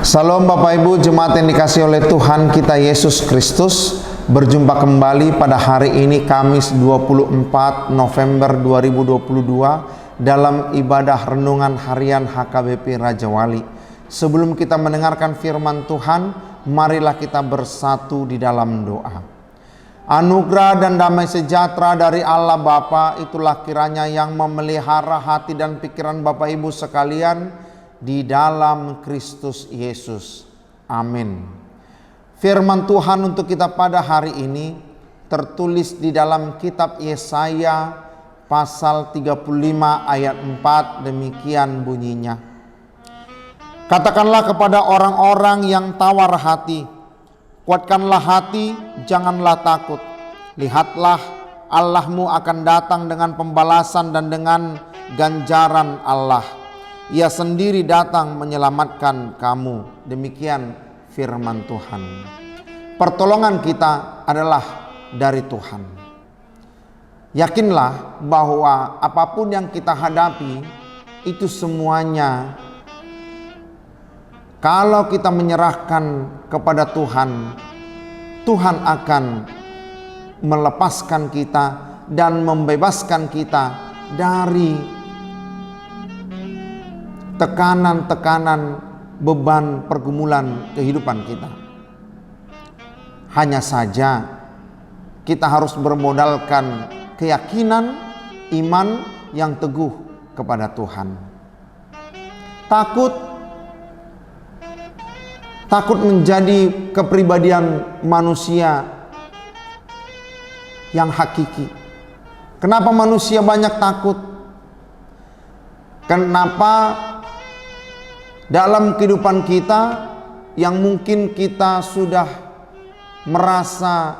Salam Bapak Ibu jemaat yang dikasihi oleh Tuhan kita Yesus Kristus. Berjumpa kembali pada hari ini Kamis 24 November 2022 dalam ibadah renungan harian HKBP Raja Wali. Sebelum kita mendengarkan firman Tuhan, marilah kita bersatu di dalam doa. Anugerah dan damai sejahtera dari Allah Bapa itulah kiranya yang memelihara hati dan pikiran Bapak Ibu sekalian di dalam Kristus Yesus. Amin. Firman Tuhan untuk kita pada hari ini tertulis di dalam kitab Yesaya pasal 35 ayat 4, demikian bunyinya. Katakanlah kepada orang-orang yang tawar hati, kuatkanlah hati, janganlah takut. Lihatlah, Allahmu akan datang dengan pembalasan dan dengan ganjaran Allah. Ia sendiri datang menyelamatkan kamu. Demikian firman Tuhan. Pertolongan kita adalah dari Tuhan. Yakinlah bahwa apapun yang kita hadapi itu semuanya, kalau kita menyerahkan kepada Tuhan, Tuhan akan melepaskan kita dan membebaskan kita dari tekanan-tekanan, beban pergumulan kehidupan kita. Hanya saja kita harus bermodalkan keyakinan, iman yang teguh kepada Tuhan. Takut menjadi kepribadian manusia yang hakiki. Kenapa manusia banyak takut? Kenapa dalam kehidupan kita yang mungkin kita sudah merasa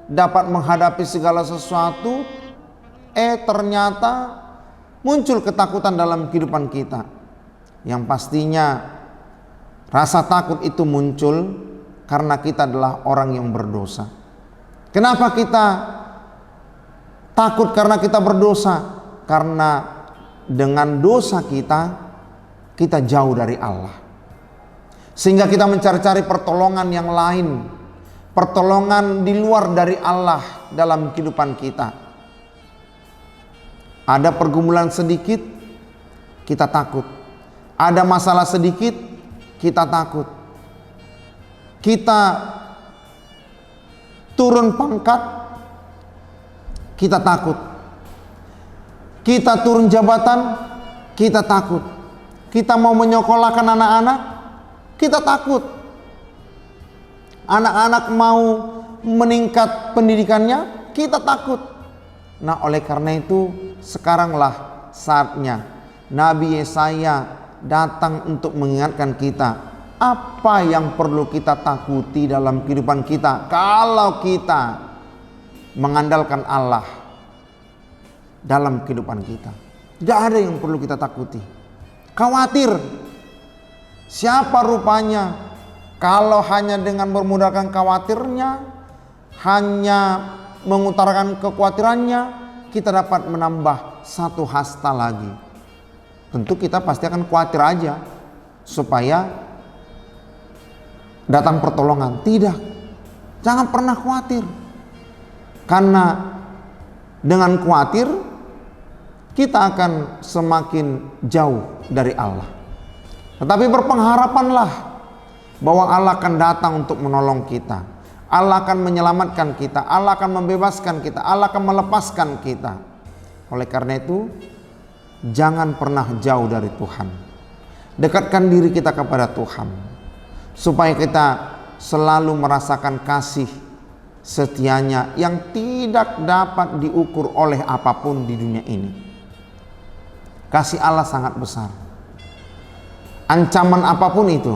dapat menghadapi segala sesuatu, ternyata muncul ketakutan dalam kehidupan kita. Yang pastinya rasa takut itu muncul karena kita adalah orang yang berdosa. Kenapa kita takut? Karena kita berdosa. Karena dengan dosa kita jauh dari Allah. Sehingga kita mencari-cari pertolongan yang lain, pertolongan di luar dari Allah dalam kehidupan kita. Ada pergumulan sedikit, kita takut. Ada masalah sedikit, kita takut. Kita turun pangkat, kita takut. Kita turun jabatan, kita takut. Kita mau menyekolahkan anak-anak, kita takut. Anak-anak mau meningkat pendidikannya, kita takut. Nah, oleh karena itu sekaranglah saatnya Nabi Yesaya datang untuk mengingatkan kita apa yang perlu kita takuti dalam kehidupan kita kalau kita mengandalkan Allah dalam kehidupan kita. Tidak ada yang perlu kita takuti. Khawatir. Siapa rupanya kalau hanya dengan bermodalkan khawatirnya, hanya mengutarakan kekhawatirannya, kita dapat menambah satu hasta lagi. Tentu kita pasti akan khawatir aja supaya datang pertolongan. Tidak. Jangan pernah khawatir. Karena dengan khawatir kita akan semakin jauh dari Allah. Tetapi berpengharapanlah bahwa Allah akan datang untuk menolong kita. Allah akan menyelamatkan kita. Allah akan membebaskan kita. Allah akan melepaskan kita. Oleh karena itu, jangan pernah jauh dari Tuhan. Dekatkan diri kita kepada Tuhan, supaya kita selalu merasakan kasih setianya yang tidak dapat diukur oleh apapun di dunia ini. Kasih Allah sangat besar. Ancaman apapun itu,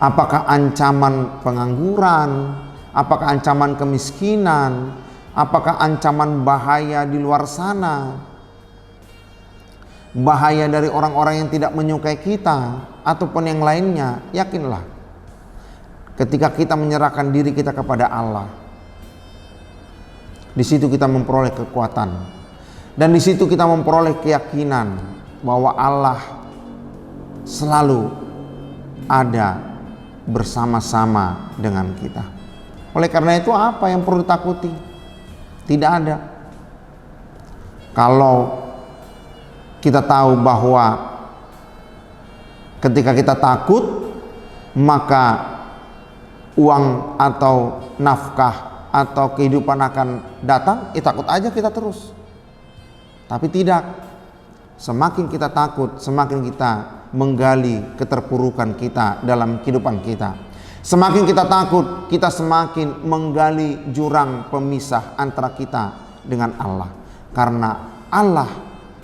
apakah ancaman pengangguran, apakah ancaman kemiskinan, apakah ancaman bahaya di luar sana, bahaya dari orang-orang yang tidak menyukai kita, ataupun yang lainnya, yakinlah ketika kita menyerahkan diri kita kepada Allah, di situ kita memperoleh kekuatan. Dan di situ kita memperoleh keyakinan bahwa Allah selalu ada bersama-sama dengan kita. Oleh karena itu, apa yang perlu ditakuti? Tidak ada. Kalau kita tahu bahwa ketika kita takut, maka uang atau nafkah atau kehidupan akan datang, takut aja kita terus. Tapi tidak. Semakin kita takut, semakin kita menggali keterpurukan kita dalam kehidupan kita. Semakin kita takut, kita semakin menggali jurang pemisah antara kita dengan Allah. Karena Allah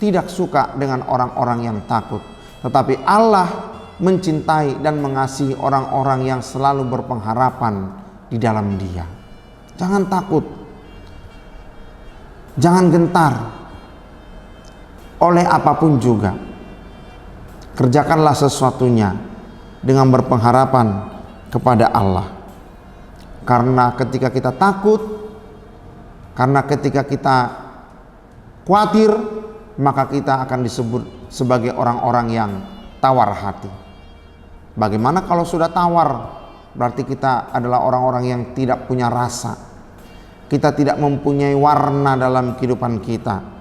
tidak suka dengan orang-orang yang takut, tetapi Allah mencintai dan mengasihi orang-orang yang selalu berpengharapan di dalam Dia. Jangan takut, jangan gentar oleh apapun juga. Kerjakanlah sesuatunya dengan berpengharapan kepada Allah. Karena ketika kita takut, karena ketika kita khawatir, maka kita akan disebut sebagai orang-orang yang tawar hati. Bagaimana kalau sudah tawar? Berarti kita adalah orang-orang yang tidak punya rasa. Kita tidak mempunyai warna dalam kehidupan kita.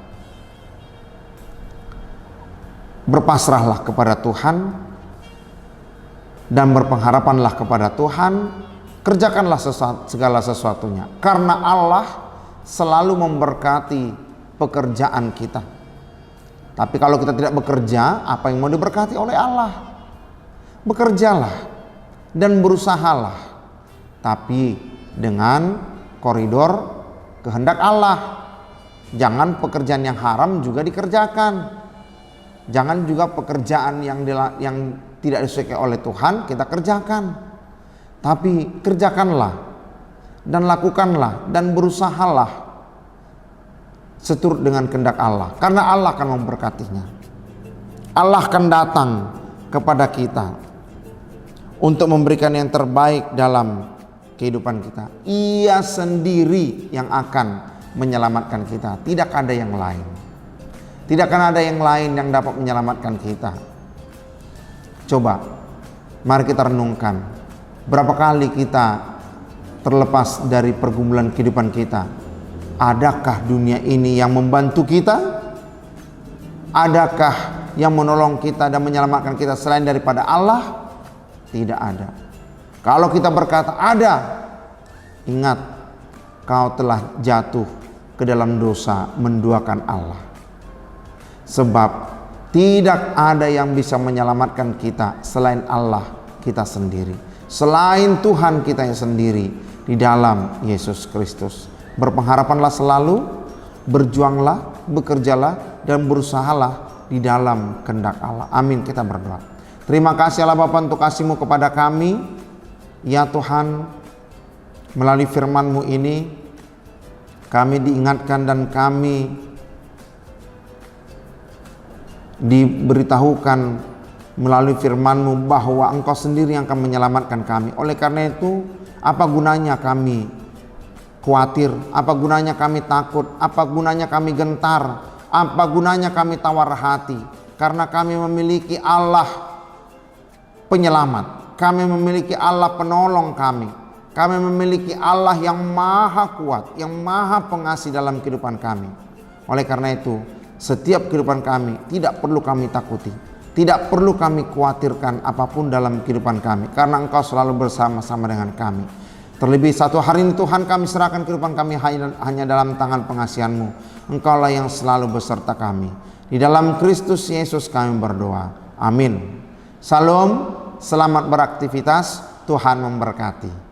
Berpasrahlah kepada Tuhan dan berpengharapanlah kepada Tuhan. Kerjakanlah segala sesuatunya, karena Allah selalu memberkati pekerjaan kita. Tapi kalau kita tidak bekerja, apa yang mau diberkati oleh Allah? Bekerjalah dan berusahalah, tapi dengan koridor kehendak Allah. Jangan pekerjaan yang haram juga dikerjakan. Jangan juga pekerjaan yang tidak disukai oleh Tuhan kita kerjakan. Tapi kerjakanlah dan lakukanlah dan berusahalah seturut dengan kehendak Allah, karena Allah akan memberkatinya. Allah akan datang kepada kita untuk memberikan yang terbaik dalam kehidupan kita. Ia sendiri yang akan menyelamatkan kita, tidak ada yang lain. Tidak akan ada yang lain yang dapat menyelamatkan kita. Coba, mari kita renungkan, berapa kali kita terlepas dari pergumulan kehidupan kita. Adakah dunia ini yang membantu kita? Adakah yang menolong kita dan menyelamatkan kita selain daripada Allah? Tidak ada. Kalau kita berkata ada, ingat, kau telah jatuh ke dalam dosa menduakan Allah. Sebab tidak ada yang bisa menyelamatkan kita selain Allah kita sendiri, selain Tuhan kita yang sendiri di dalam Yesus Kristus. Berpengharapanlah selalu, berjuanglah, bekerjalah, dan berusahalah di dalam kehendak Allah. Amin. Kita berdoa. Terima kasih Allah Bapa untuk kasih-Mu kepada kami. Ya Tuhan, melalui firman-Mu ini kami diingatkan dan kami diberitahukan melalui firman-Mu bahwa Engkau sendiri yang akan menyelamatkan kami. Oleh karena itu, apa gunanya kami khawatir? Apa gunanya kami takut? Apa gunanya kami gentar? Apa gunanya kami tawar hati? Karena kami memiliki Allah penyelamat. Kami memiliki Allah penolong kami. Kami memiliki Allah yang maha kuat, yang maha pengasih dalam kehidupan kami. Oleh karena itu, setiap kehidupan kami tidak perlu kami takuti, tidak perlu kami khawatirkan apapun dalam kehidupan kami, karena Engkau selalu bersama-sama dengan kami. Terlebih satu hari ini Tuhan, kami serahkan kehidupan kami hanya dalam tangan pengasihan-Mu. Engkaulah yang selalu beserta kami. Di dalam Kristus Yesus kami berdoa. Amin. Salam, selamat beraktivitas, Tuhan memberkati.